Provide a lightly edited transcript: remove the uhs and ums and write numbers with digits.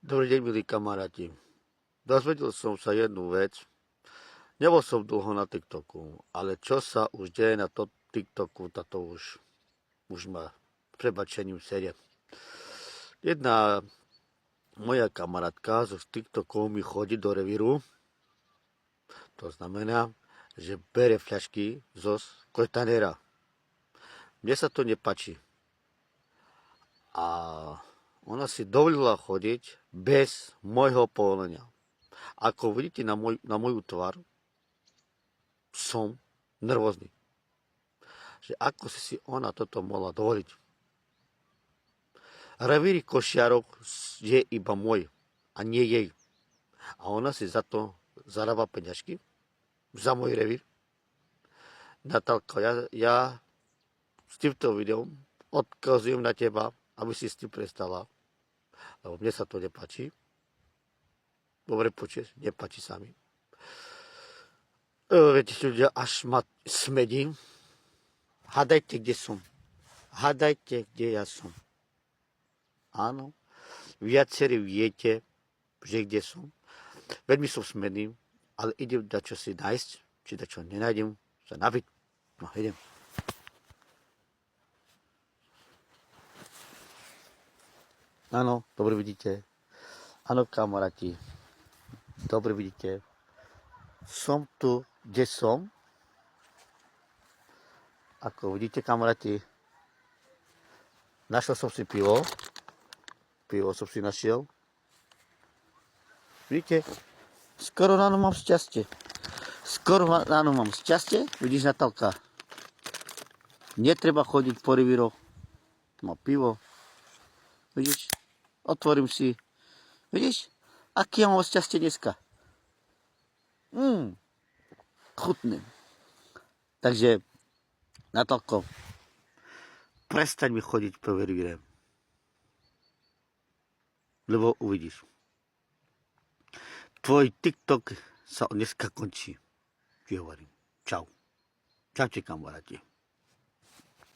Dobrý deň, milí kamaráti. Dozvedel som sa jednu vec. Nebol som dlho na TikToku, ale čo sa už deje na TikToku, to už ma prebačením série. Jedna moja kamarátka zo TikToku mi chodí do revíru. To znamená, že bere fľašky zo kontajnera. Mne sa to nepáči. A ona si dovolila chodiť bez môjho povolenia. Ako vidíte na moju tvár, som nervózny. Že ako si ona toto mohla dovoliť. Revír košiarok je iba môj a nie jej. A ona si za to zarába peňažky za môj revír. Natálka, ja s týmto videom odkazujem na teba, aby si s tým prestala. Lebo mne sa to nepáči. Dobre počuješ, nepáči sa mi. Viete, ľudia, až ma smedí. Hádajte, kde som. Hádajte, kde ja som. Áno, viacerí viete, že kde som. Veľmi som smedný, ale idem dačo si nájsť, či dačo nenájdem, sa napiť. No, idem. Áno, dobre vidíte. Áno, kamaráti. Dobre vidíte. Som tu, kde som. Ako vidíte, kamaráti, našiel som si pivo. Pivo som si našiel. Vidíte, skoro ráno mám šťastie. Vidíš, Natálka. Netreba chodiť po revíroch. Mám pivo. Vidíš, otvorím si. Vidíš, aký ja mám šťastie dneska. Chutné. Takže, Natálko, prestaň mi chodiť po revíre. Lebo uvidíš. Tvoj TikTok sa dneska končí. Ti hovorím. Čau. Čaute, kamaráti.